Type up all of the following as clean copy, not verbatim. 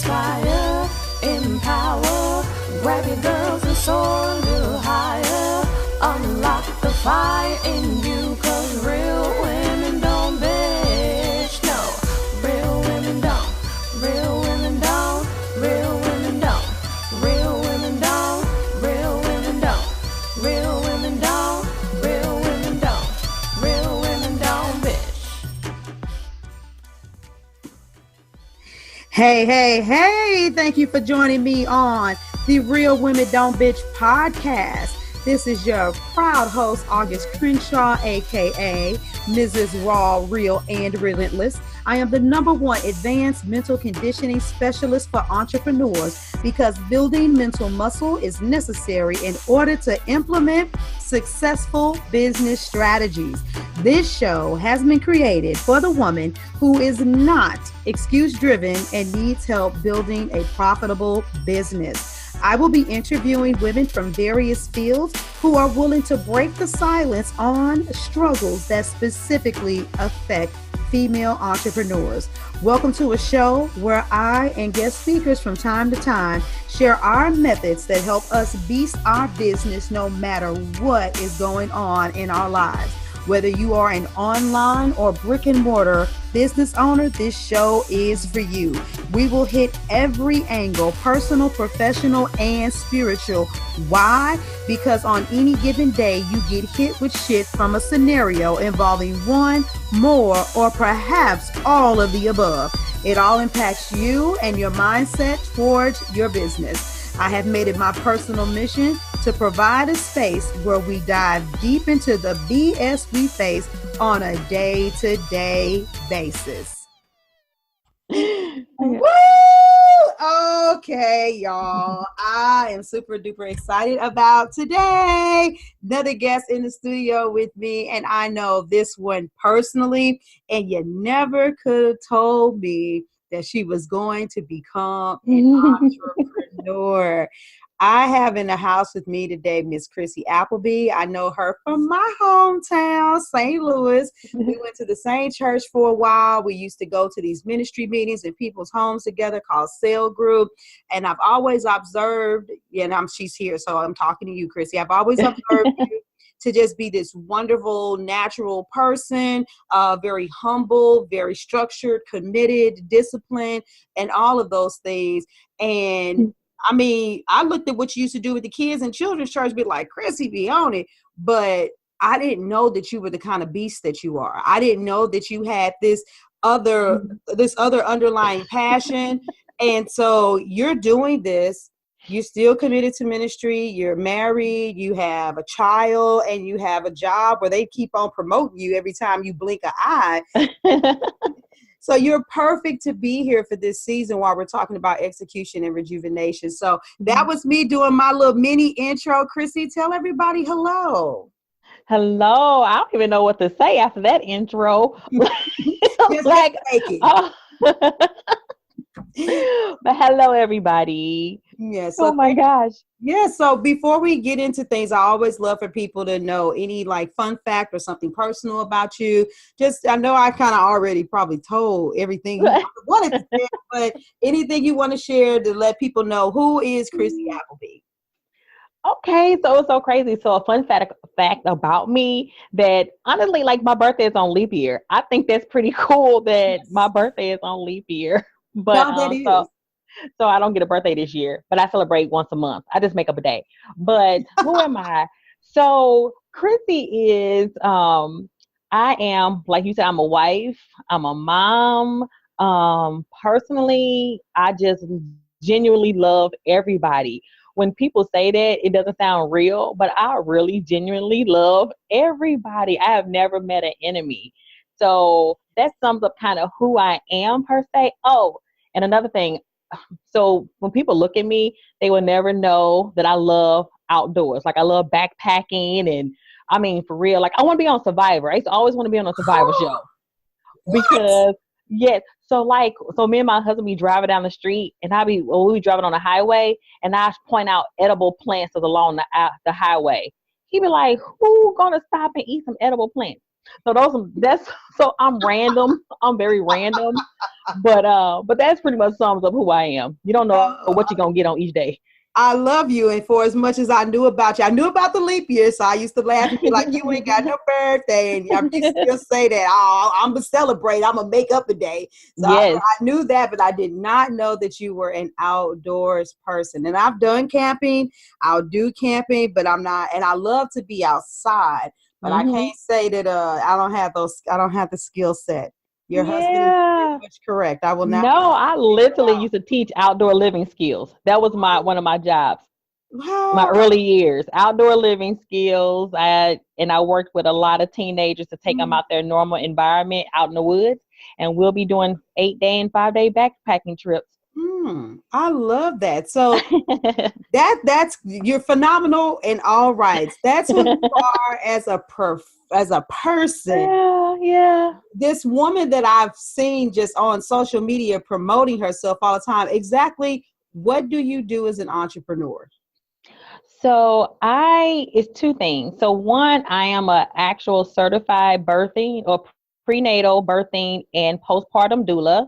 inspire, empower. Grab your girls and soar a little higher. Unlock the fire in you, 'cause real women don't bitch. No, real women don't. Real women don't. Real women don't. Real women don't. Real women don't. Real women don't. Real women don't. Real women don't bitch. Hey, thank you for joining me on the Real Women Don't Bitch podcast. This is your proud host, August Crenshaw, aka Mrs. Raw, Real, and Relentless. I am the #1 advanced mental conditioning specialist for entrepreneurs because building mental muscle is necessary in order to implement successful business strategies. This show has been created for the woman who is not excuse-driven and needs help building a profitable business. I will be interviewing women from various fields who are willing to break the silence on struggles that specifically affect female entrepreneurs. Welcome to a show where I and guest speakers from time to time share our methods that help us beast our business no matter what is going on in our lives. Whether you are an online or brick and mortar business owner, this show is for you. We will hit every angle, personal, professional, and spiritual. Why? Because on any given day, you get hit with shit from a scenario involving one, more, or perhaps all of the above. It all impacts you and your mindset towards your business. I have made it my personal mission to provide a space where we dive deep into the BS we face on a day-to-day basis. Woo! Okay, y'all. I am super duper excited about today. Another guest in the studio with me, and I know this one personally, and you never could have told me that she was going to become an entrepreneur. I have in the house with me today Miss Chrissie Appleby. I know her from my hometown, St. Louis. We went to the same church for a while. We used to go to these ministry meetings in people's homes together called Cell Group. And I've always observed, and she's here, so I'm talking to you, Chrissie. I've always observed you to just be this wonderful, natural person, very humble, very structured, committed, disciplined, and all of those things. And I mean, I looked at what you used to do with the kids in children's church, be like, Chrissie, be on it. But I didn't know that you were the kind of beast that you are. I didn't know that you had this other underlying passion. And so you're doing this. You're still committed to ministry. You're married. You have a child, and you have a job where they keep on promoting you every time you blink an eye. So you're perfect to be here for this season while we're talking about execution and rejuvenation. So that was me doing my little mini intro. Chrissie, tell everybody hello. Hello. I don't even know what to say after that intro. Like, but hello, everybody. Yes. Oh my gosh. Yeah. So before we get into things, I always love for people to know any like fun fact or something personal about you. I know I kind of already probably told everything you wanted to say, but anything you want to share to let people know, who is Chrissie Appleby? Okay, so it's so crazy. So a fun fact about me that honestly, like my birthday is on leap year. I think that's pretty cool that my birthday is on leap year. But so I don't get a birthday this year, but I celebrate once a month. I just make up a day. But who am I? So Chrissie is, I am, like you said, I'm a wife. I'm a mom. Personally, I just genuinely love everybody. When people say that, it doesn't sound real, but I really genuinely love everybody. I have never met an enemy. So that sums up kind of who I am per se. Oh, and another thing. So when people look at me, they will never know that I love outdoors. Like I love backpacking, and I mean, for real, like I want to be on Survivor. I used to always want to be on a Survivor show. Because yes. So me and my husband be driving down the street, and we be driving on the highway, and I point out edible plants along the highway. He be like, who gonna stop and eat some edible plants? So so I'm random. I'm very random. But that's pretty much sums up who I am. You don't know what you're gonna get on each day. I love you. And for as much as I knew about you, I knew about the leap year. So I used to laugh and be like, you ain't got no birthday. And I used to still say that, oh, I'm going to celebrate. I'm going to make up a day. So Yes. I knew that, but I did not know that you were an outdoors person. And I've done camping. I'll do camping, but I'm not. And I love to be outside. But I can't say that I don't have the skill set. Your husband is very much correct. I will not. No, I literally used to teach outdoor living skills. That was one of my jobs. Wow. My early years, outdoor living skills. I worked with a lot of teenagers to take them out their normal environment out in the woods. And we'll be doing 8-day and 5-day backpacking trips. I love that. So that's you're phenomenal in all rights. That's who you are as a person. Yeah. This woman that I've seen just on social media promoting herself all the time. Exactly what do you do as an entrepreneur? So it's two things. So one, I am an actual certified birthing or prenatal birthing and postpartum doula.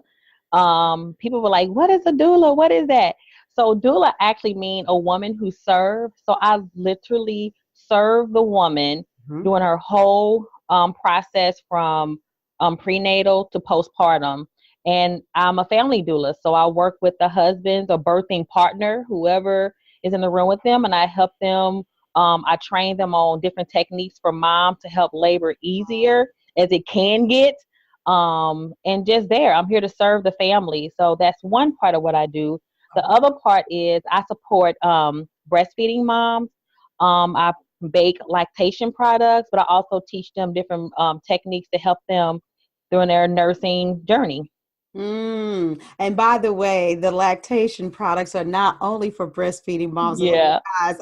People were like, what is a doula? What is that? So doula actually means a woman who serves. So I literally serve the woman during her whole process from prenatal to postpartum. And I'm a family doula. So I work with the husbands or birthing partner, whoever is in the room with them, and I help them. I train them on different techniques for mom to help labor easier as it can get. And just I'm here to serve the family. So that's one part of what I do. The other part is I support breastfeeding moms. I bake lactation products, but I also teach them different techniques to help them during their nursing journey. And by the way, the lactation products are not only for breastfeeding moms. Yeah. Guys,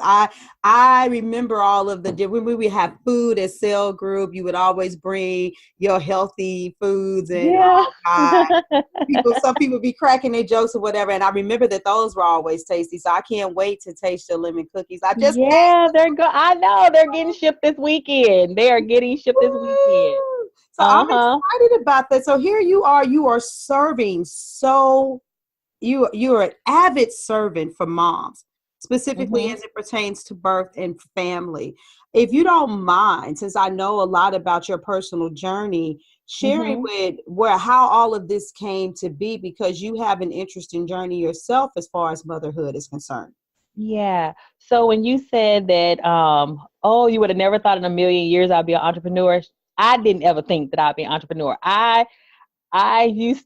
I remember all of when we would have food at cell group, you would always bring your healthy foods and some people be cracking their jokes or whatever. And I remember that those were always tasty. So I can't wait to taste your lemon cookies. I know they're getting shipped this weekend. They are getting shipped this weekend. So I'm excited about that. So here you are serving. So you're an avid servant for moms, specifically as it pertains to birth and family. If you don't mind, since I know a lot about your personal journey, sharing with how all of this came to be, because you have an interesting journey yourself as far as motherhood is concerned. Yeah. So when you said that, you would have never thought in a million years I'd be an entrepreneur. I didn't ever think that I'd be an entrepreneur. I was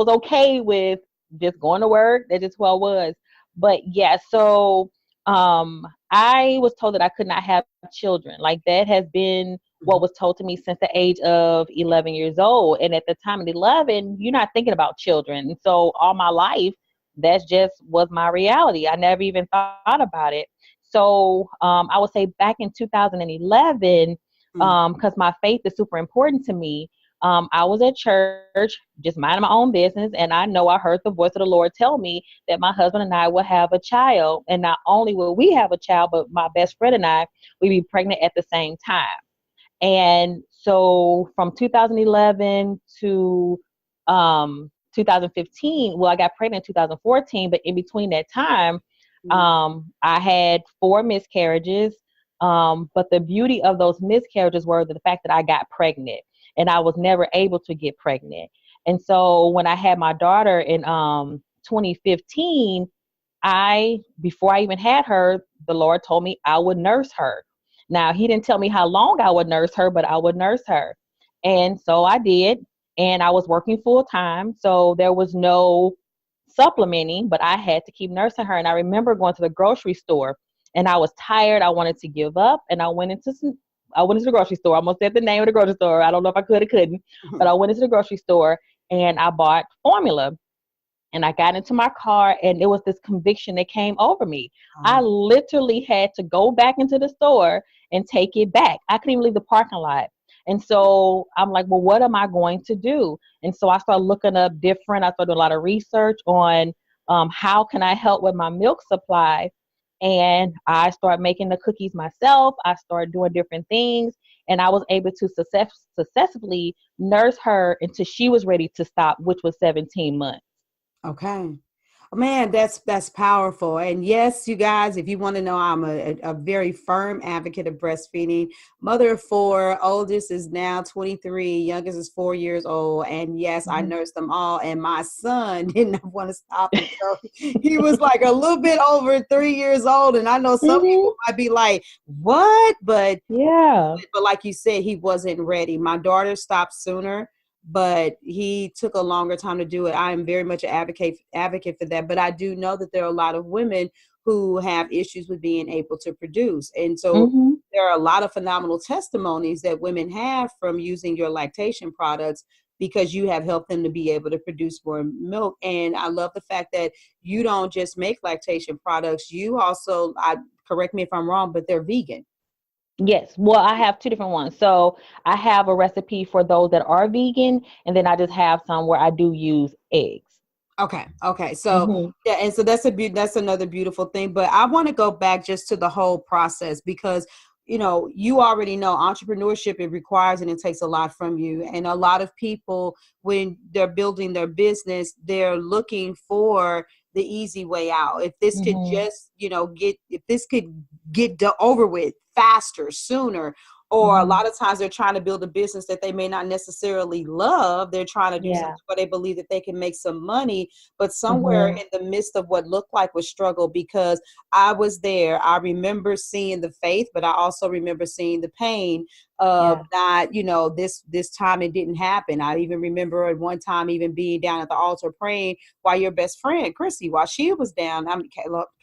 okay with just going to work. That's just what I was. But yeah, so I was told that I could not have children. Like that has been what was told to me since the age of 11 years old. And at the time of 11, you're not thinking about children. And so all my life, that just was my reality. I never even thought about it. So I would say back in 2011, because my faith is super important to me. I was at church, just minding my own business, and I heard the voice of the Lord tell me that my husband and I will have a child. And not only will we have a child, but my best friend and I will be pregnant at the same time. And so from 2011 to 2015, I got pregnant in 2014, but in between that time, I had 4 miscarriages. But the beauty of those miscarriages were the fact that I got pregnant, and I was never able to get pregnant. And so when I had my daughter in 2015, before I even had her, the Lord told me I would nurse her. Now, he didn't tell me how long I would nurse her, but I would nurse her. And so I did, and I was working full time. So there was no supplementing, but I had to keep nursing her. And I remember going to the grocery store, and I was tired. I wanted to give up, and I went into the grocery store. I almost said the name of the grocery store. I don't know if I could or couldn't, but I went into the grocery store and I bought formula. And I got into my car, and it was this conviction that came over me. I literally had to go back into the store and take it back. I couldn't even leave the parking lot. And so I'm like, well, what am I going to do? And so I started looking up I started doing a lot of research on how can I help with my milk supply. And I started making the cookies myself. I started doing different things. And I was able to successfully nurse her until she was ready to stop, which was 17 months. Okay. Man, that's powerful. And yes, you guys, if you want to know, I'm a very firm advocate of breastfeeding. Mother of four, oldest is now 23, youngest is 4 years old. And yes, I nursed them all. And my son did not want to stop until he was like a little bit over 3 years old. And I know some people might be like, what? But yeah, but like you said, he wasn't ready. My daughter stopped sooner, but he took a longer time to do it. I am very much an advocate for that. But I do know that there are a lot of women who have issues with being able to produce. And so there are a lot of phenomenal testimonies that women have from using your lactation products because you have helped them to be able to produce more milk. And I love the fact that you don't just make lactation products. You also, correct me if I'm wrong, but they're vegan. Yes. Well, I have two different ones. So I have a recipe for those that are vegan, and then I just have some where I do use eggs. Okay. So yeah, and so that's another beautiful thing. But I want to go back just to the whole process because you already know entrepreneurship, it requires and it takes a lot from you. And a lot of people, when they're building their business, they're looking for the easy way out. If this could just, get over with faster, sooner. Or a lot of times they're trying to build a business that they may not necessarily love. They're trying to do something where they believe that they can make some money, but somewhere in the midst of what looked like was struggle, because I was there. I remember seeing the faith, but I also remember seeing the pain of not, this time it didn't happen. I even remember at one time even being down at the altar praying while your best friend, Chrissie, while she was down.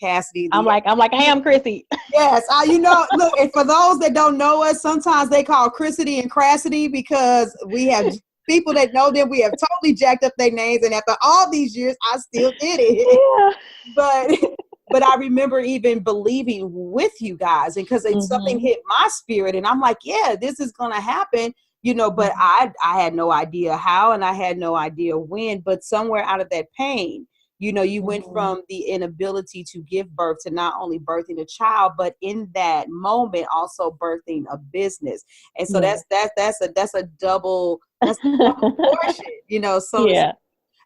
Cassidy. I'm like, hey, I'm Chrissie. Yes. Look, and for those that don't know us, sometimes they call Chrissie and Crassity because we have people that know them. We have totally jacked up their names. And after all these years, I still did it. Yeah. But I remember even believing with you guys, and because something hit my spirit and I'm like, yeah, this is going to happen, but I had no idea how, and I had no idea when, but somewhere out of that pain, you went from the inability to give birth to not only birthing a child, but in that moment also birthing a business. And so that's a double portion, so yeah.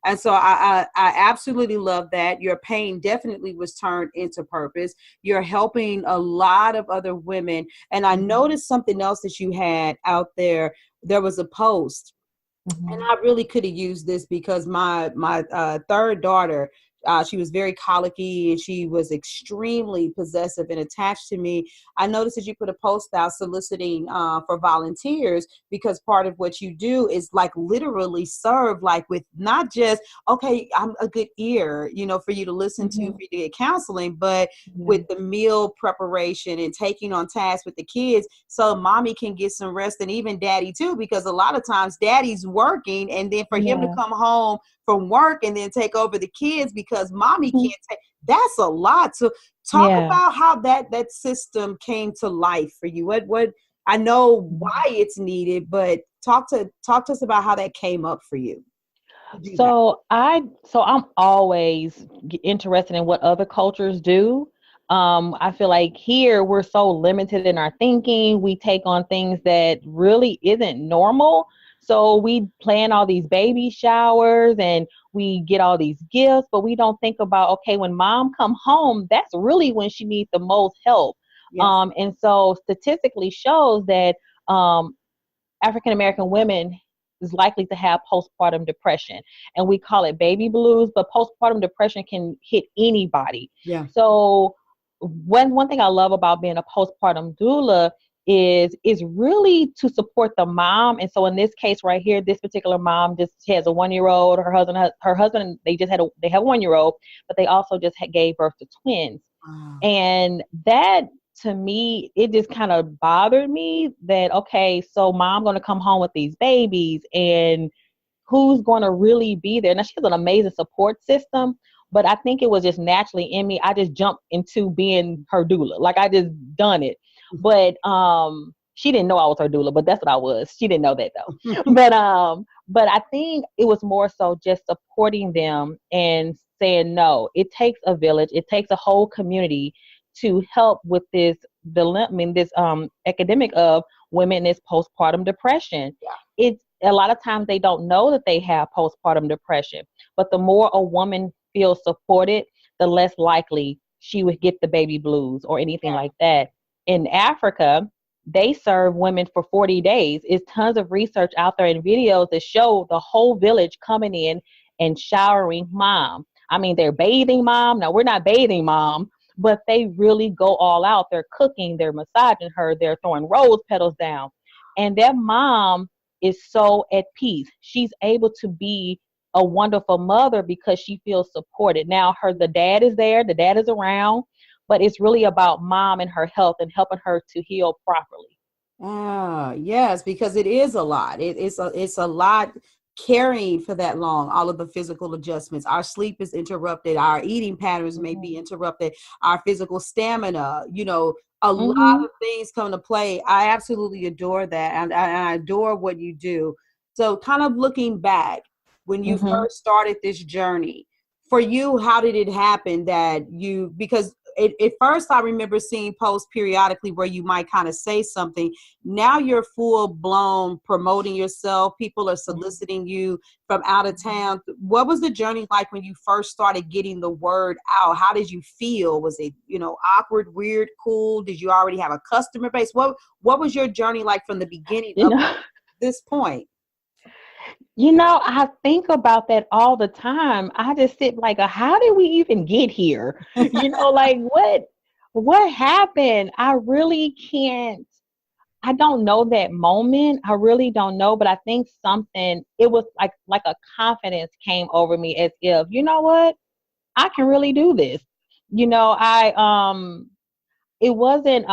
And so I absolutely love that. Your pain definitely was turned into purpose. You're helping a lot of other women. And I noticed something else that you had out there. There was a post. And I really could have used this because my third daughter, she was very colicky and she was extremely possessive and attached to me. I noticed that you put a post out soliciting for volunteers, because part of what you do is like literally serve like with not just, okay, I'm a good ear, for you to listen to, for you to get counseling, but with the meal preparation and taking on tasks with the kids so mommy can get some rest, and even daddy too, because a lot of times daddy's working, and then for him to come home from work and then take over the kids because mommy can't take, that's a lot. So talk about how that system came to life for you. What I know why it's needed, but talk to us about how that came up for you. So I'm always interested in what other cultures do. I feel like here we're so limited in our thinking. We take on things that really isn't normal. So we plan all these baby showers and we get all these gifts, but we don't think about, okay, when mom come home, that's really when she needs the most help. Yes. And so statistically shows that African-American women is likely to have postpartum depression, and we call it baby blues, but postpartum depression can hit anybody. Yeah. So one thing I love about being a postpartum doula is really to support the mom. And so in this case right here, this particular mom just has a 1-year-old. Her husband, they have a 1-year-old, but they also just gave birth to twins. Wow. And that, to me, it just kind of bothered me that, okay, so mom going to come home with these babies, and who's going to really be there? Now, she has an amazing support system, but I think it was just naturally in me. I just jumped into being her doula. Like, I just done it. But she didn't know I was her doula, but that's what I was. She didn't know that though. But I think it was more so just supporting them and saying, no, it takes a village. It takes a whole community to help with this this epidemic of women is postpartum depression. Yeah. It's a lot of times they don't know that they have postpartum depression, but the more a woman feels supported, the less likely she would get the baby blues or anything like that. In Africa, they serve women for 40 days. There's tons of research out there and videos that show the whole village coming in and showering mom. I mean, they're bathing mom. Now, we're not bathing mom, but they really go all out. They're cooking, they're massaging her, they're throwing rose petals down. And that mom is so at peace. She's able to be a wonderful mother because she feels supported. Now, the dad is there, the dad is around, but it's really about mom and her health and helping her to heal properly. Ah, yes, because it is a lot. It's a lot carrying for that long. All of the physical adjustments. Our sleep is interrupted. Our eating patterns may be interrupted. Our physical stamina. A lot of things come to play. I absolutely adore that, and I adore what you do. So, kind of looking back, when you first started this journey, for you, how did it happen that because at first I remember seeing posts periodically where you might kind of say something. Now you're full blown promoting yourself. People are soliciting you from out of town. What was the journey like when you first started getting the word out? How did you feel? Was it, awkward, weird, cool? Did you already have a customer base? What was your journey like from the beginning of this point? I think about that all the time. I just sit like, how did we even get here? Like what happened? I really can't. I don't know that moment. I really don't know, but I think it was like a confidence came over me as if, you know what? I can really do this. It wasn't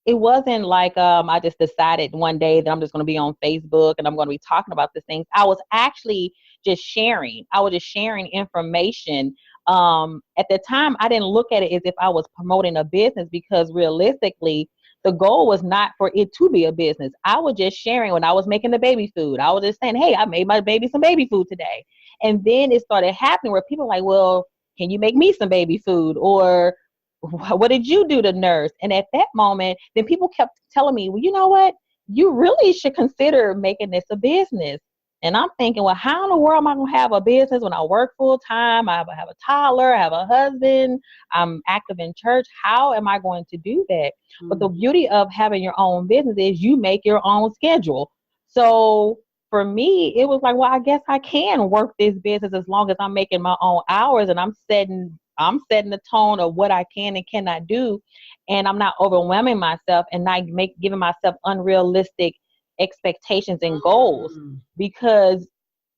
it wasn't like I just decided one day that I'm just going to be on Facebook and I'm going to be talking about these things. I was actually just sharing. I was just sharing information. At the time, I didn't look at it as if I was promoting a business, because realistically, the goal was not for it to be a business. I was just sharing when I was making the baby food. I was just saying, hey, I made my baby some baby food today. And then it started happening where people were like, well, can you make me some baby food? Or what did you do to nurse? And at that moment, then people kept telling me, well, you know what? You really should consider making this a business. And I'm thinking, well, how in the world am I going to have a business when I work full time? I have a toddler, I have a husband, I'm active in church. How am I going to do that? But the beauty of having your own business is you make your own schedule. So for me, it was like, well, I guess I can work this business as long as I'm making my own hours and I'm setting the tone of what I can and cannot do. And I'm not overwhelming myself and not giving myself unrealistic expectations and goals, because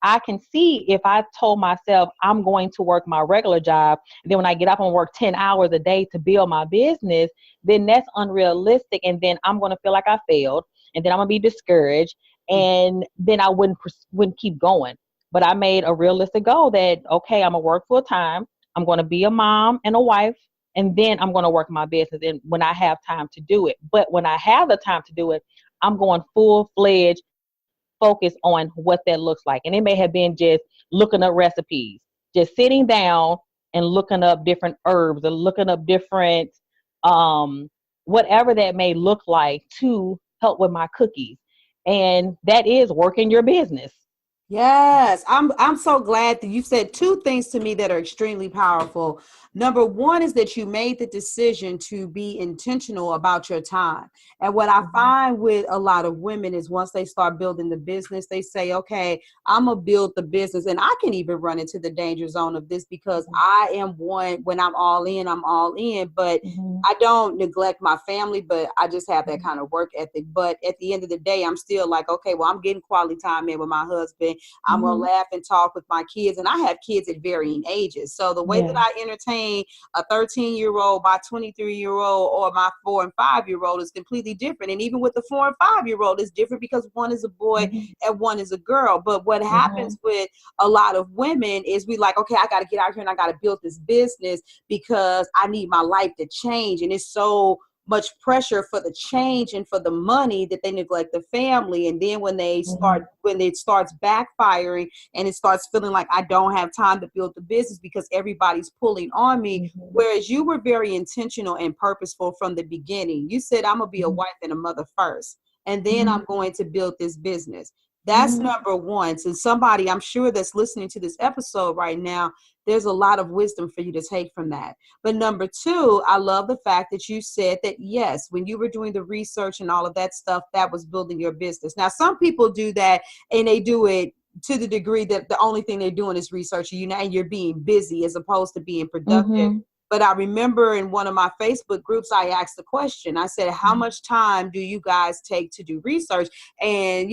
I can see if I told myself I'm going to work my regular job, and then when I get up and work 10 hours a day to build my business, then that's unrealistic. And then I'm going to feel like I failed, and then I'm going to be discouraged, and then I wouldn't keep going. But I made a realistic goal that, okay, I'm going to work full time. I'm going to be a mom and a wife, and then I'm going to work my business and when I have time to do it. But when I have the time to do it, I'm going full-fledged focus on what that looks like. And it may have been just looking up recipes, just sitting down and looking up different herbs and looking up different, whatever that may look like to help with my cookies. And that is working your business. Yes, I'm so glad that you said two things to me that are extremely powerful. Number one is that you made the decision to be intentional about your time. And what I find with a lot of women is once they start building the business, they say, okay, I'm going to build the business. And I can even run into the danger zone of this because I am one, when I'm all in, but I don't neglect my family, but I just have that kind of work ethic. But at the end of the day, I'm still like, okay, well, I'm getting quality time in with my husband. I'm going to laugh and talk with my kids. And I have kids at varying ages. So the way that I entertain a 13-year-old, my 23-year-old, or my 4 and 5-year-old is completely different. And even with the 4 and 5-year-old, it's different because one is a boy and one is a girl. But what happens with a lot of women is we like, okay, I got to get out here and I got to build this business because I need my life to change. And it's so much pressure for the change and for the money that they neglect the family. And then when it starts backfiring and it starts feeling like I don't have time to build the business because everybody's pulling on me. Whereas you were very intentional and purposeful from the beginning. You said, I'm going to be a wife and a mother first, and then I'm going to build this business. That's number one. So somebody, I'm sure, that's listening to this episode right now, there's a lot of wisdom for you to take from that. But number two, I love the fact that you said that, yes, when you were doing the research and all of that stuff, that was building your business. Now, some people do that and they do it to the degree that the only thing they're doing is researching you, and you're being busy as opposed to being productive. But I remember in one of my Facebook groups, I asked the question. I said, how much time do you guys take to do research? And,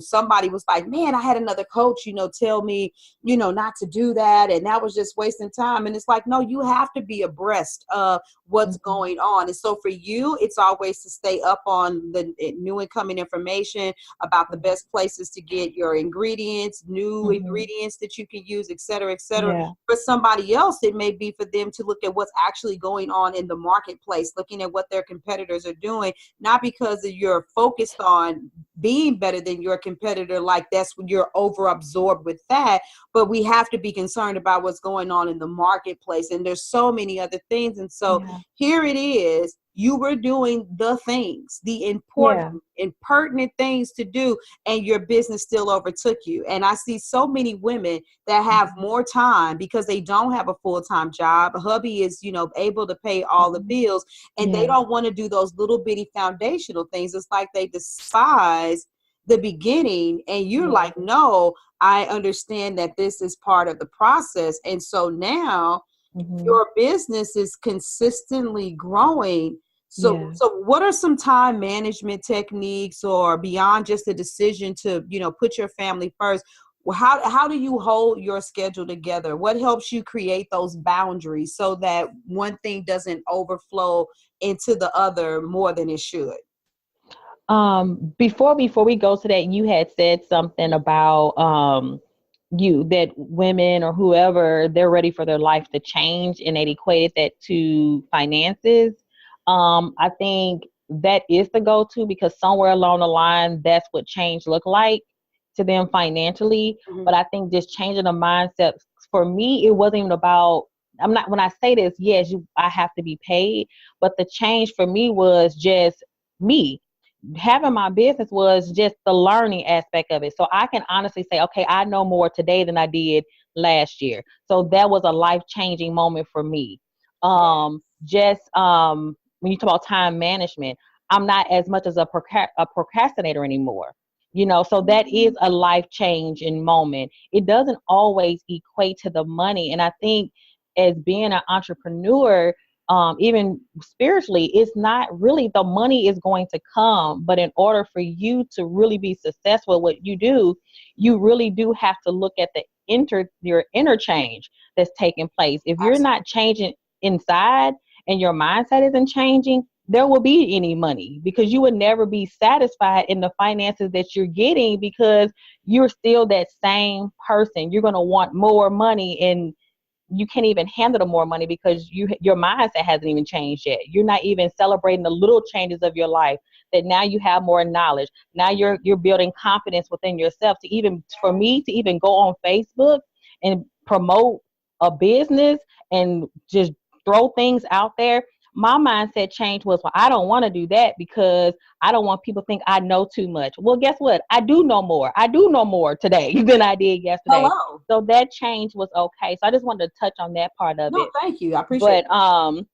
somebody was like, man, I had another coach, tell me, not to do that. And that was just wasting time. And it's like, no, you have to be abreast of what's going on. And so for you, it's always to stay up on the new incoming information about the best places to get your ingredients, new ingredients that you can use, et cetera, et cetera. Yeah. For somebody else, it may be for them to look at what's actually going on in the marketplace, looking at what their competitors are doing, not because you're focused on being better than your competitor, like that's when you're over absorbed with that, but we have to be concerned about what's going on in the marketplace. And there's so many other things. And so here it is, you were doing the things, the important and pertinent things to do, and your business still overtook you. And I see so many women that have more time because they don't have a full-time job. A hubby is, able to pay all the bills, and they don't want to do those little bitty foundational things. It's like they despise the beginning, and you're like, no, I understand that this is part of the process. And so now your business is consistently growing. So what are some time management techniques, or beyond just the decision to, put your family first? How do you hold your schedule together? What helps you create those boundaries so that one thing doesn't overflow into the other more than it should? Before we go to that, you had said something about that women or whoever, they're ready for their life to change, and they equated that to finances. I think that is the go-to, because somewhere along the line, that's what change looked like to them financially. But I think just changing the mindset, for me, it wasn't even about, when I say this, yes, I have to be paid, but the change for me was just me. Having my business was just the learning aspect of it. So I can honestly say, okay, I know more today than I did last year. So that was a life-changing moment for me. When you talk about time management, I'm not as much as a procrastinator anymore. So that is a life-changing moment. It doesn't always equate to the money. And I think as being an entrepreneur, even spiritually, it's not really, the money is going to come, but in order for you to really be successful at what you do, you really do have to look at your interchange that's taking place. If you're not changing inside and your mindset isn't changing, there will be any money, because you would never be satisfied in the finances that you're getting, because you're still that same person. You're going to want more money, and you can't even handle the more money because your mindset hasn't even changed yet. You're not even celebrating the little changes of your life, that now you have more knowledge. Now you're building confidence within yourself for me to even go on Facebook and promote a business and just throw things out there. My mindset change was, well, I don't want to do that because I don't want people to think I know too much. Well, guess what? I do know more. I do know more today than I did yesterday. Hello. So that change was okay. So I just wanted to touch on that part of it. No, thank you. I appreciate it.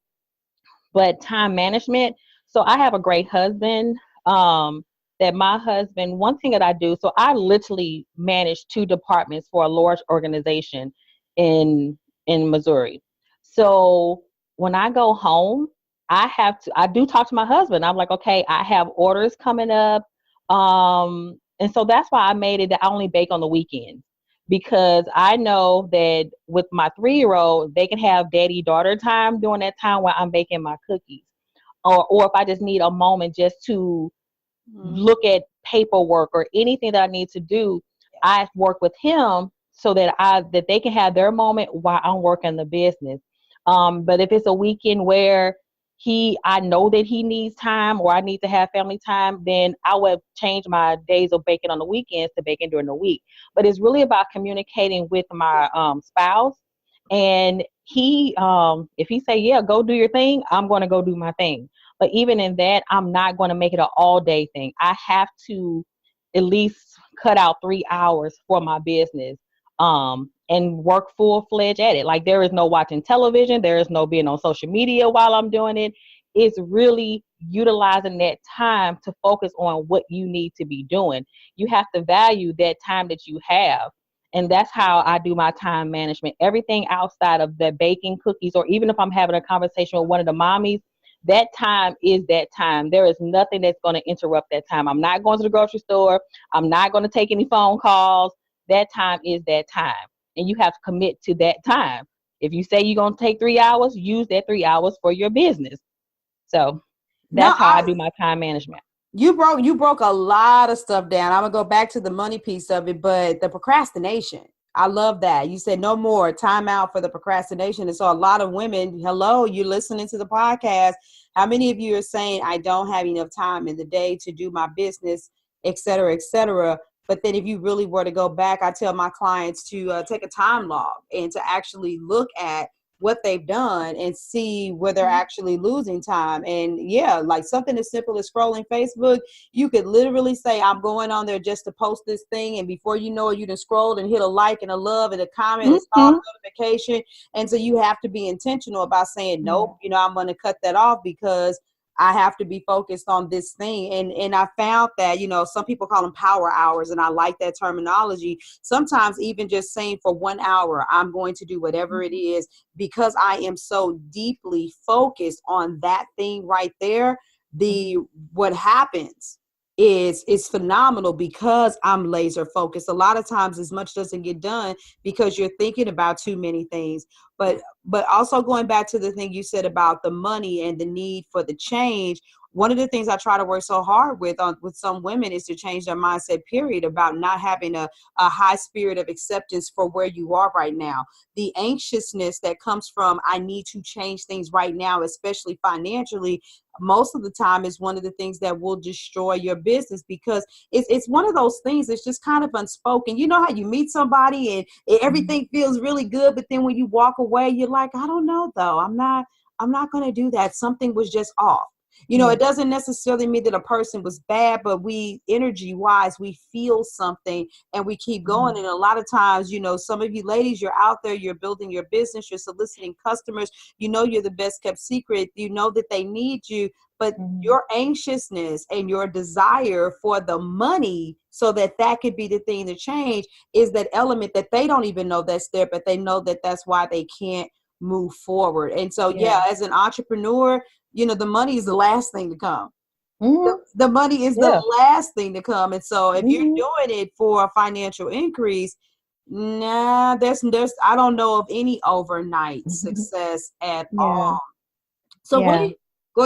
But time management. So I have a great husband. That my husband, one thing that I do, so I literally manage 2 departments for a large organization in Missouri. So when I go home, I do talk to my husband. I'm like, okay, I have orders coming up. And so that's why I made it that I only bake on the weekends, because I know that with my 3-year-old, they can have daddy-daughter time during that time while I'm baking my cookies. Or if I just need a moment just to look at paperwork or anything that I need to do, I work with him so that they can have their moment while I'm working the business. But if it's a weekend where I know that he needs time or I need to have family time, then I would change my days of baking on the weekends to baking during the week. But it's really about communicating with my spouse. And if he say, yeah, go do your thing, I'm going to go do my thing. But even in that, I'm not going to make it an all day thing. I have to at least cut out 3 hours for my business. And work full fledged at it. Like, there is no watching television. There is no being on social media while I'm doing it. It's really utilizing that time to focus on what you need to be doing. You have to value that time that you have. And that's how I do my time management. Everything outside of the baking cookies, or even if I'm having a conversation with one of the mommies, that time is that time. There is nothing that's going to interrupt that time. I'm not going to the grocery store. I'm not going to take any phone calls. That time is that time. And you have to commit to that time. If you say you're going to take 3 hours, use that 3 hours for your business. So that's how I do my time management. You broke a lot of stuff down. I'm gonna go back to the money piece of it, but the procrastination, I love that. You said no more time out for the procrastination. And so a lot of women, hello, you're listening to the podcast. How many of you are saying, I don't have enough time in the day to do my business, et cetera, et cetera? But then if you really were to go back, I tell my clients to take a time log and to actually look at what they've done and see where they're actually losing time. And yeah, like something as simple as scrolling Facebook, you could literally say, I'm going on there just to post this thing. And before you know it, you done scrolled and hit a like and a love and a comment and start a notification. And so you have to be intentional about saying, nope, I'm going to cut that off because I have to be focused on this thing. And I found that, some people call them power hours, and I like that terminology. Sometimes even just saying for 1 hour, I'm going to do whatever it is because I am so deeply focused on that thing right there. What happens is phenomenal because I'm laser focused. A lot of times as much doesn't get done because you're thinking about too many things. But also going back to the thing you said about the money and the need for the change, one of the things I try to work so hard with some women is to change their mindset, period, about not having a high spirit of acceptance for where you are right now. The anxiousness that comes from, I need to change things right now, especially financially, most of the time is one of the things that will destroy your business because it's one of those things that's just kind of unspoken. You know how you meet somebody and everything feels really good, but then when you walk away, you're like, I don't know though. I'm not going to do that. Something was just off. It doesn't necessarily mean that a person was bad, but energy wise, we feel something and we keep going. And a lot of times, some of you ladies, you're out there, you're building your business, you're soliciting customers, you're the best kept secret, that they need you, but your anxiousness and your desire for the money so that could be the thing to change is that element that they don't even know that's there, but they know that that's why they can't move forward. And so, as an entrepreneur, the money is the last thing to come. The money is the last thing to come. And so if you're doing it for a financial increase, there's I don't know of any overnight success at all. So go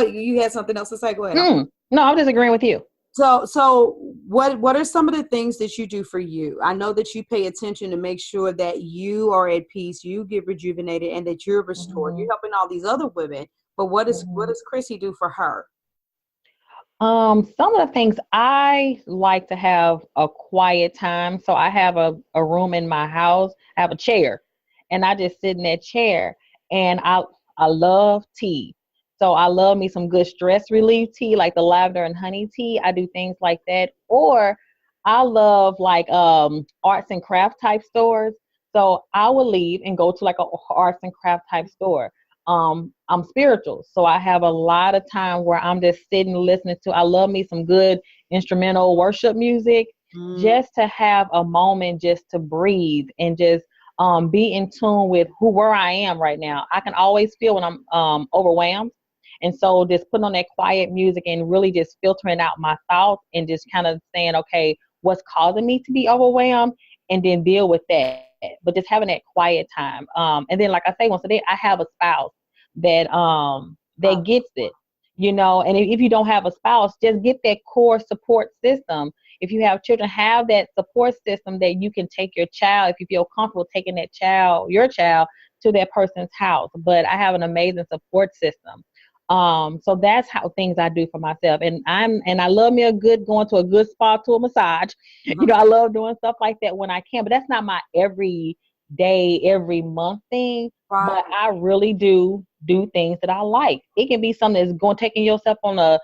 ahead. You had something else to say? Go ahead. No, I'm just agreeing with you. So what are some of the things that you do for you? I know that you pay attention to make sure that you are at peace, you get rejuvenated, and that you're restored. You're helping all these other women. But what does Chrissie do for her? Some of the things, I like to have a quiet time. So I have a room in my house. I have a chair, and I just sit in that chair. And I love tea. So I love me some good stress relief tea, like the lavender and honey tea. I do things like that. Or I love like arts and craft type stores. So I will leave and go to like a arts and craft type store. I'm spiritual, so I have a lot of time where I'm just sitting listening to. I love me some good instrumental worship music, just to have a moment, just to breathe and just be in tune with where I am right now. I can always feel when I'm overwhelmed, and so just putting on that quiet music and really just filtering out my thoughts and just kind of saying, okay, what's causing me to be overwhelmed, and then deal with that. But just having that quiet time. And then, like I say, once a day, I have a spouse that gets it, and if you don't have a spouse, just get that core support system. If you have children, have that support system that you can take your child, if you feel comfortable taking your child to that person's house. But I have an amazing support system. So that's how things I do for myself. And I love me a good going to a good spa to a massage. You know, I love doing stuff like that when I can, but that's not my every day, every month thing. Right. But I really do things that I like. It can be something that's going taking yourself on a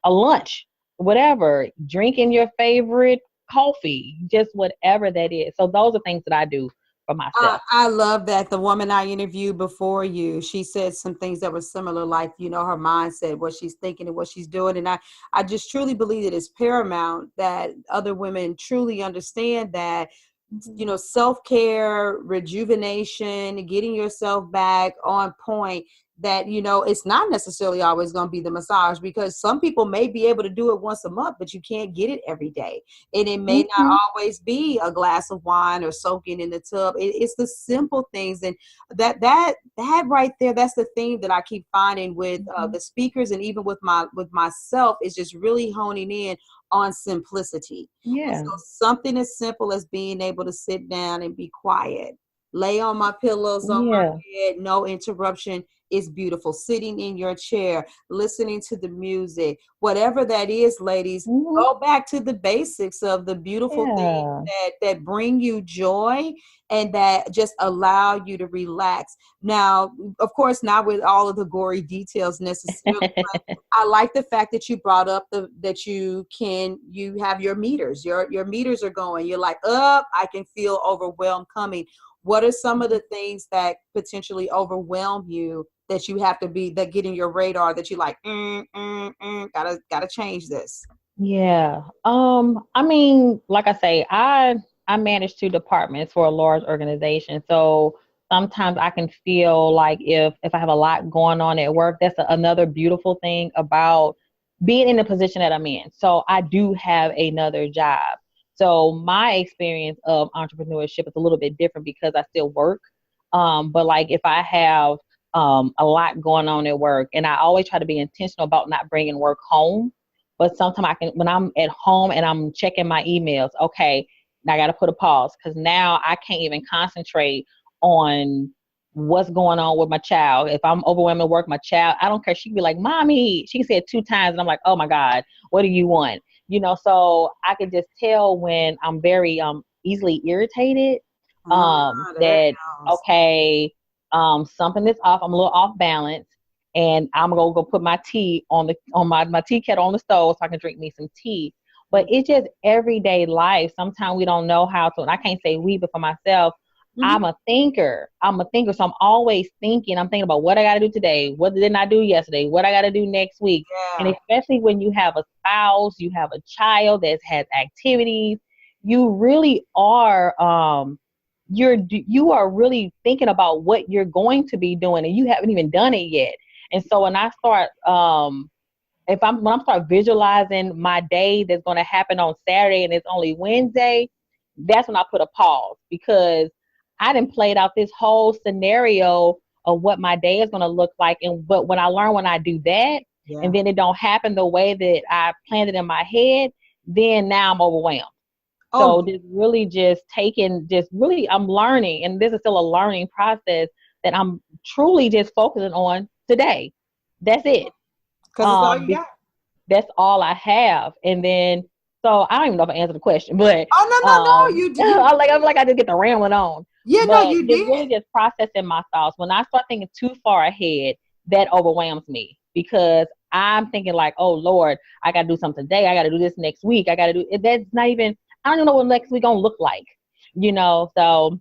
lunch, whatever, drinking your favorite coffee, just whatever that is. So those are things that I do for myself. I love that. The woman I interviewed before you, she said some things that were similar, like, you know, her mindset, what she's thinking and what she's doing. And I just truly believe that it's paramount that other women truly understand that, you know, self-care, rejuvenation, getting yourself back on point, that, you know, it's not necessarily always going to be the massage, because some people may be able to do it once a month, but you can't get it every day. And it may not Mhm. always be a glass of wine or soaking in the tub. It's the simple things. And that right there, that's the thing that I keep finding with the speakers, and even with myself, is just really honing in on simplicity. And Yeah. so something as simple as being able to sit down and be quiet, lay on my pillows on my Yeah. bed, no interruption, is beautiful. Sitting in your chair, listening to the music, whatever that is, ladies, Mhm. go back to the basics of the beautiful things Yeah. that bring you joy and that just allow you to relax. Now, of course, not with all of the gory details necessarily, but I like the fact that you brought up that you have your meters. Your meters are going. You're like, I can feel overwhelmed coming. What are some of the things that potentially overwhelm you that you have to be, that get in your radar, that you like, gotta change this? Yeah. I mean, like I say, I manage two departments for a large organization. So sometimes I can feel like if I have a lot going on at work, that's another beautiful thing about being in the position that I'm in. So I do have another job. So my experience of entrepreneurship is a little bit different because I still work. But like if I have a lot going on at work, and I always try to be intentional about not bringing work home, but sometimes I can, when I'm at home and I'm checking my emails, okay, now I got to put a pause because now I can't even concentrate on what's going on with my child. If I'm overwhelmed at work, my child, I don't care. She can be like, Mommy, she can say it 2 times. And I'm like, oh my God, what do you want? You know, so I can just tell when I'm very easily irritated, There it that, goes. okay, something is off. I'm a little off balance, and I'm gonna go put my tea on my tea kettle on the stove so I can drink me some tea. But it's just everyday life. Sometimes we don't know how to, and I can't say we, but for myself, Mhm. I'm a thinker. I'm a thinker. So I'm always thinking. I'm thinking about what I got to do today. What didn't I do yesterday? What I got to do next week. And Yeah. especially when you have a spouse, you have a child that has activities, you really are, you are really thinking about what you're going to be doing, and you haven't even done it yet. And so when I start, when I start visualizing my day that's going to happen on Saturday and it's only Wednesday, that's when I put a pause, because I didn't played out this whole scenario of what my day is going to look like. And but when I learn, when I do that, Yeah. and then it don't happen the way that I planned it in my head, then now I'm overwhelmed. Oh, So this really just taking, just really, I'm learning, and this is still a learning process that I'm truly just focusing on today. That's it. because it's all Um, you be- got. that's all I have. And then, so I don't even know if I answered the question, but Oh, no, no, no. You I'm like, I just get the rambling on. yeah, no, But you just did. really just processing my thoughts. When I start thinking too far ahead, that overwhelms me, because I'm thinking like, oh Lord, I got to do something today. I got to do this next week. I got to do it. That's not even, I don't even know what next week gonna look like, you know? So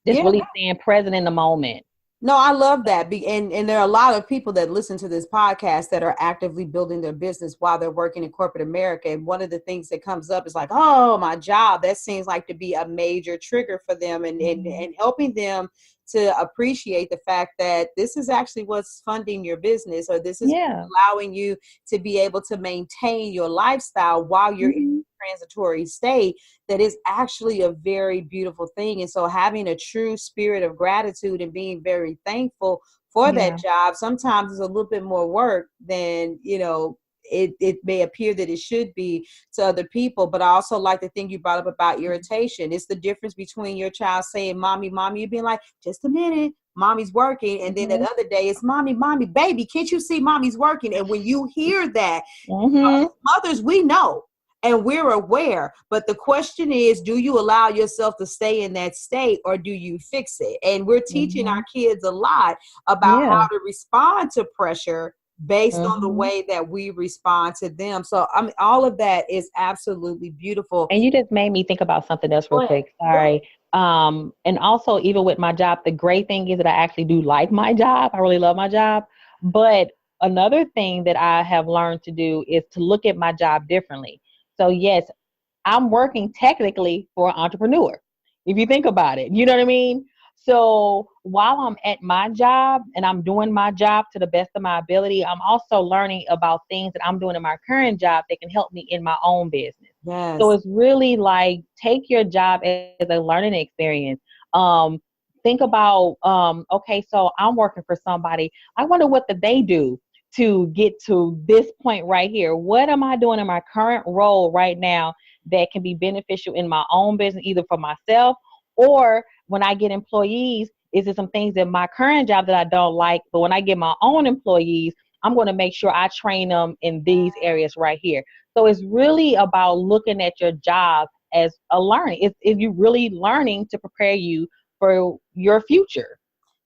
just Yeah. really staying present in the moment. No, I love that. And there are a lot of people that listen to this podcast that are actively building their business while they're working in corporate America. And one of the things that comes up is like, oh, my job. That seems like to be a major trigger for them, Mhm. and helping them to appreciate the fact that this is actually what's funding your business, or this is Yeah. allowing you to be able to maintain your lifestyle while you're in Hmm. a transitory state. That is actually a very beautiful thing. And so having a true spirit of gratitude and being very thankful for that Yeah. job sometimes is a little bit more work than, you know, it may appear that it should be to other people. But I also like the thing you brought up about irritation. It's the difference between your child saying, mommy, mommy, you being like, just a minute, mommy's working. And then that other day it's mommy, mommy, baby, can't you see mommy's working? And when you hear that, mothers, we know. And we're aware, but the question is, do you allow yourself to stay in that state or do you fix it? And we're teaching our kids a lot about how to respond to pressure based on the way that we respond to them. So, I mean, all of that is absolutely beautiful. And you just made me think about something else real quick. Sorry. And also, even with my job, the great thing is that I actually do like my job. I really love my job. But another thing that I have learned to do is to look at my job differently. So yes, I'm working technically for an entrepreneur, if you think about it, you know what I mean? So while I'm at my job and I'm doing my job to the best of my ability, I'm also learning about things that I'm doing in my current job that can help me in my own business. Yes. So it's really like, take your job as a learning experience. Think about, okay, so I'm working for somebody. I wonder what did they do to get to this point right here. What am I doing in my current role right now that can be beneficial in my own business, either for myself or when I get employees? Is there some things in my current job that I don't like, but when I get my own employees, I'm going to make sure I train them in these areas right here. So it's really about looking at your job as a learning. Is you really learning to prepare you for your future?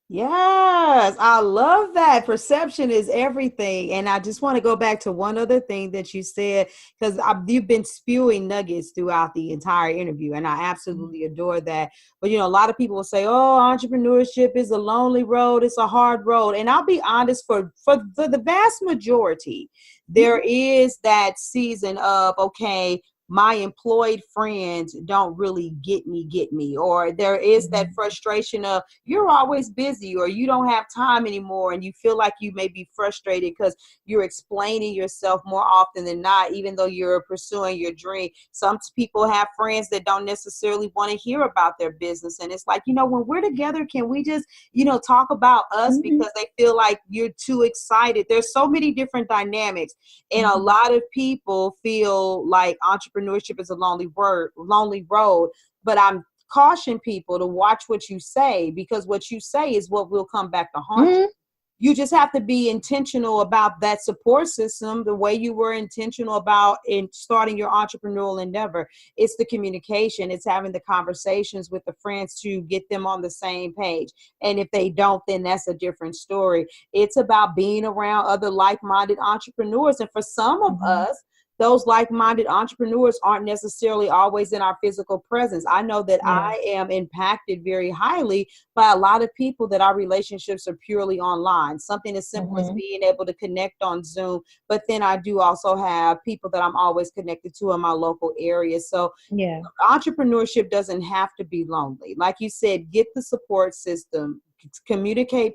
Yes, I love that. Perception is everything. And I just want to go back to one other thing that you said, because you've been spewing nuggets throughout the entire interview, and I absolutely adore that. But, you know, a lot of people will say, oh, entrepreneurship is a lonely road. It's a hard road. And I'll be honest, for the vast majority, there is that season of, okay, my employed friends don't really get me, or there is that frustration of you're always busy or you don't have time anymore, and you feel like you may be frustrated because you're explaining yourself more often than not, even though you're pursuing your dream. Some people have friends that don't necessarily want to hear about their business, and it's like, you know, when we're together, can we just, you know, talk about us, because they feel like you're too excited. There's so many different dynamics, and a lot of people feel like entrepreneurship is a lonely road, but I'm caution people to watch what you say, because what you say is what will come back to haunt you. You just have to be intentional about that support system the way you were intentional about in starting your entrepreneurial endeavor. It's the communication. It's having the conversations with the friends to get them on the same page. And if they don't, then that's a different story. It's about being around other like-minded entrepreneurs. And for some of us, those like-minded entrepreneurs aren't necessarily always in our physical presence. I know that I am impacted very highly by a lot of people that our relationships are purely online. Something as simple as being able to connect on Zoom. But then I do also have people that I'm always connected to in my local area. So entrepreneurship doesn't have to be lonely. Like you said, get the support system, communicate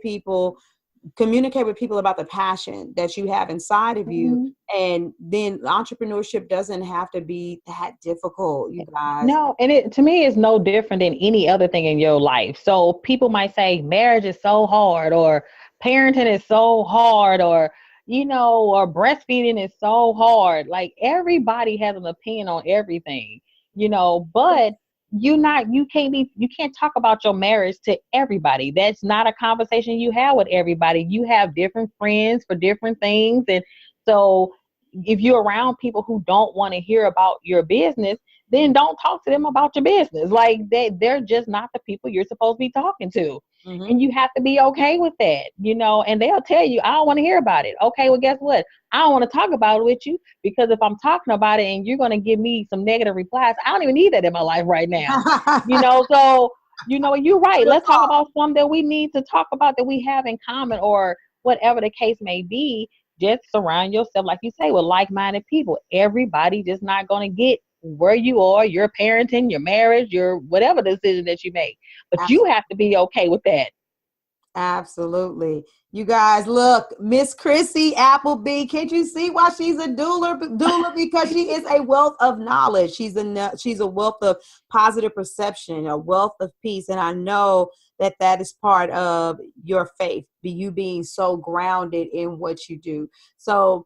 with people about the passion that you have inside of you. And then entrepreneurship doesn't have to be that difficult, you guys. No, and it to me is no different than any other thing in your life. So people might say marriage is so hard, or parenting is so hard, or, you know, or breastfeeding is so hard. Like, everybody has an opinion on everything, you know, but you can't talk about your marriage to everybody. That's not a conversation you have with everybody. You have different friends for different things. And so if you're around people who don't want to hear about your business, then don't talk to them about your business. Like, they're just not the people you're supposed to be talking to. And you have to be okay with that, you know, and they'll tell you, I don't want to hear about it. Okay, well, guess what? I don't want to talk about it with you, because if I'm talking about it and you're going to give me some negative replies, I don't even need that in my life right now. You know, so, you know, you're right. Let's talk about something that we need to talk about, that we have in common, or whatever the case may be. Just surround yourself, like you say, with like-minded people. Everybody just not going to get where you are, your parenting, your marriage, your whatever decision that you make. But you have to be okay with that. Absolutely. You guys, look, Miss Chrissie Appleby, can't you see why she's a doula? Because she is a wealth of knowledge. She's a wealth of positive perception, a wealth of peace. And I know that is part of your faith, you being so grounded in what you do. So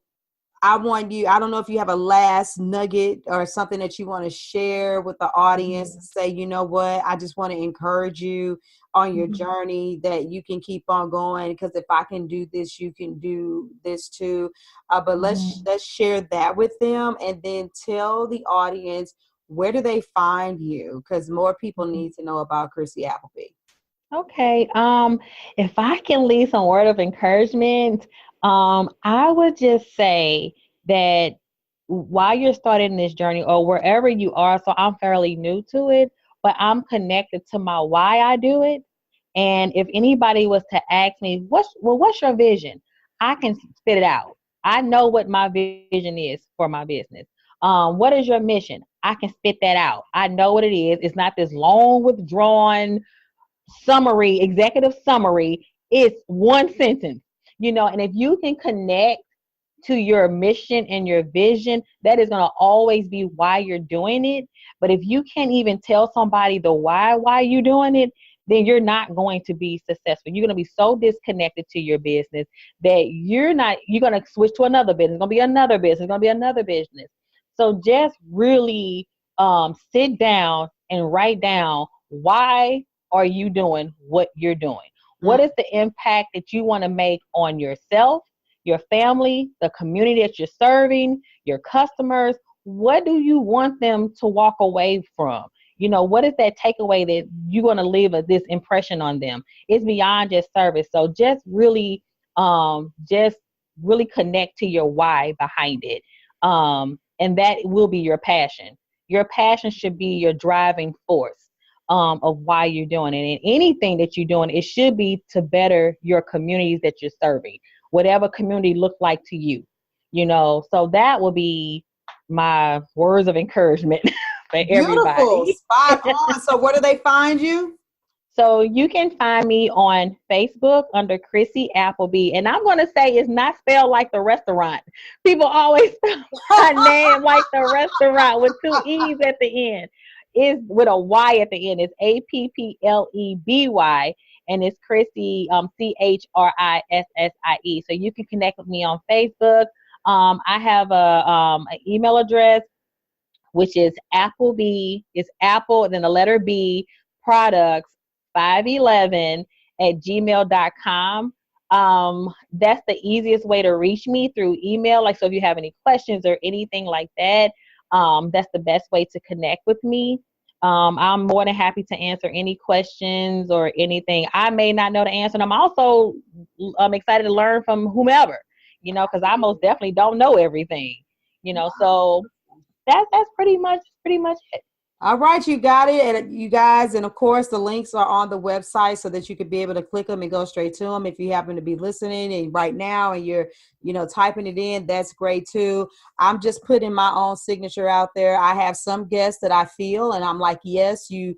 I want you, I don't know if you have a last nugget or something that you want to share with the audience and say, you know what, I just want to encourage you on your journey that you can keep on going, because if I can do this, you can do this too. But let's share that with them, and then tell the audience, where do they find you? Because more people need to know about Chrissie Appleby. Okay. If I can leave some word of encouragement, I would just say that while you're starting this journey or wherever you are, so I'm fairly new to it, but I'm connected to my why I do it. And if anybody was to ask me, what's your vision? I can spit it out. I know what my vision is for my business. What is your mission? I can spit that out. I know what it is. It's not this long withdrawn summary, executive summary. It's one sentence, and if you can connect to your mission and your vision, that is going to always be why you're doing it. But if you can't even tell somebody the why you're doing it, then you're not going to be successful. You're going to be so disconnected to your business that you're going to switch to another business. It's going to be another business. It's going to be another business. So just really sit down and write down, why are you doing what you're doing? What is the impact that you want to make on yourself, your family, the community that you're serving, your customers? What do you want them to walk away from? What is that takeaway that you're going to leave this impression on them? It's beyond just service. So just really connect to your why behind it. And that will be your passion. Your passion should be your driving force of why you're doing it. And anything that you're doing, it should be to better your communities that you're serving, whatever community looks like to you. So that will be my words of encouragement for everybody. Beautiful. Spot on. So where do they find you? So you can find me on Facebook under Chrissie Appleby. And I'm going to say it's not spelled like the restaurant. People always spell my name like the restaurant with 2 E's at the end. It's with a Y at the end. It's Appleby. And it's Chrissie, Chrissie. So you can connect with me on Facebook. I have an email address, which is Appleby. It's Apple and then the letter B, products 511 at gmail.com. That's the easiest way to reach me, through email. So if you have any questions or anything like that, that's the best way to connect with me. I'm more than happy to answer any questions or anything I may not know the answer. And I'm excited to learn from whomever, because I most definitely don't know everything, so that's pretty much it. All right, you got it. And you guys, and of course, the links are on the website so that you could be able to click them and go straight to them. If you happen to be listening and right now and you're, typing it in, that's great too. I'm just putting my own signature out there. I have some guests that I feel, and I'm like, yes, you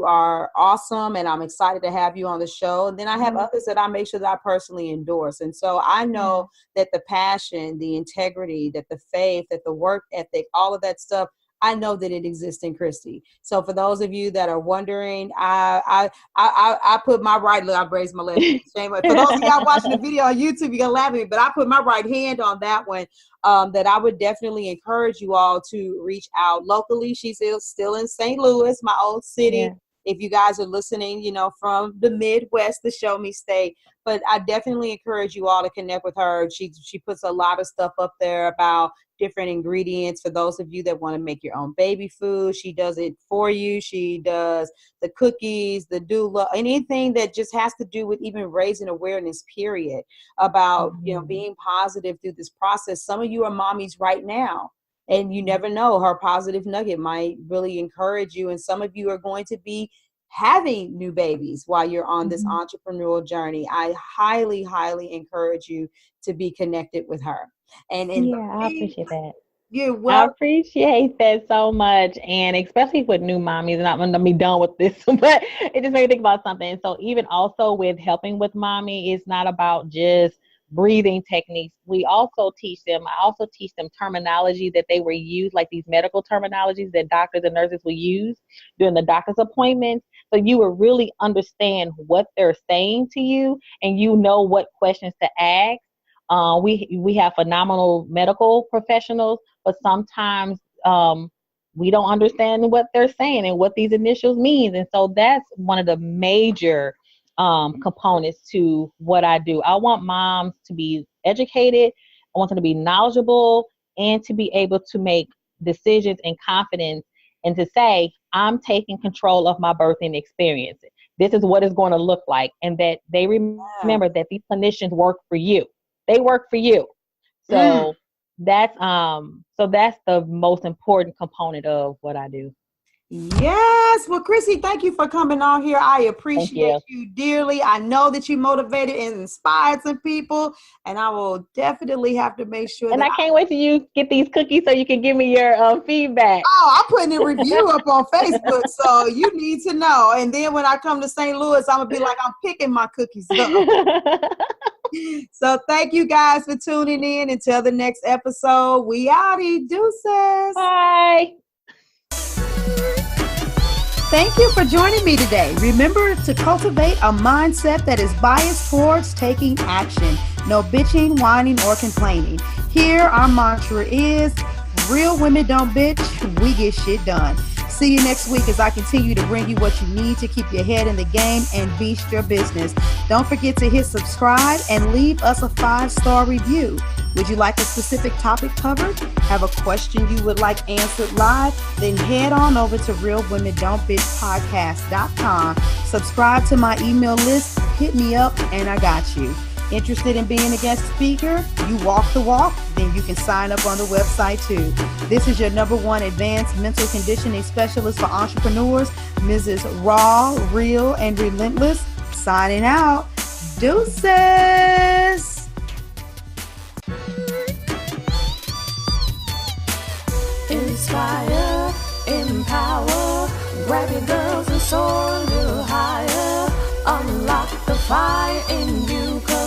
are awesome, and I'm excited to have you on the show. And then I have others that I make sure that I personally endorse. And so I know that the passion, the integrity, that the faith, that the work ethic, all of that stuff, I know that it exists in Chrissie. So for those of you that are wondering, I put my right, look, I've raised my left hand. For those of y'all watching the video on YouTube, you're gonna laugh at me, but I put my right hand on that one. That I would definitely encourage you all to reach out locally. She's still in St. Louis, my old city. Yeah. If you guys are listening, from the Midwest, the Show Me State. But I definitely encourage you all to connect with her. She puts a lot of stuff up there about different ingredients for those of you that want to make your own baby food. She does it for you. She does the cookies, the doula, anything that just has to do with even raising awareness, period, about, being positive through this process. Some of you are mommies right now, and you never know, her positive nugget might really encourage you. And some of you are going to be having new babies while you're on this entrepreneurial journey. I highly, highly encourage you to be connected with her. And I appreciate that. You're welcome. I appreciate that so much. And especially with new mommies, and I'm going to be done with this, but it just made me think about something. So even also with helping with mommy, it's not about just breathing techniques. I also teach them terminology that they were used, like these medical terminologies that doctors and nurses will use during the doctor's appointments. So you will really understand what they're saying to you, and what questions to ask. We have phenomenal medical professionals, but sometimes we don't understand what they're saying and what these initials means. And so that's one of the major components to what I do. I want moms to be educated. I want them to be knowledgeable and to be able to make decisions in confidence and to say, I'm taking control of my birthing experience. This is what it's going to look like. And that they remember that these clinicians work for you. They work for you. So that's the most important component of what I do. Yes. Well, Chrissie, thank you for coming on here. I appreciate you dearly. I know that you motivated and inspired some people, and I will definitely have to make sure. And I can't wait till you get these cookies so you can give me your feedback. Oh, I'm putting a review up on Facebook, so you need to know. And then when I come to St. Louis, I'm going to be like, I'm picking my cookies up. So thank you guys for tuning in. Until the next episode, we outie. Deuces. Bye. Thank you for joining me today. Remember to cultivate a mindset that is biased towards taking action. No bitching, whining, or complaining. Here, our mantra is, real women don't bitch, we get shit done. See you next week as I continue to bring you what you need to keep your head in the game and beast your business. Don't forget to hit subscribe and leave us a 5-star review. Would you like a specific topic covered? Have a question you would like answered live? Then head on over to realwomendon'tbitchpodcast.com. Subscribe to my email list, hit me up, and I got you. Interested in being a guest speaker? You walk the walk? Then you can sign up on the website too. This is your #1 advanced mental conditioning specialist for entrepreneurs, Mrs. Raw, Real, and Relentless. Signing out. Deuces. Inspire, empower, grab your girls and soar a little higher. Unlock the fire in you, 'cause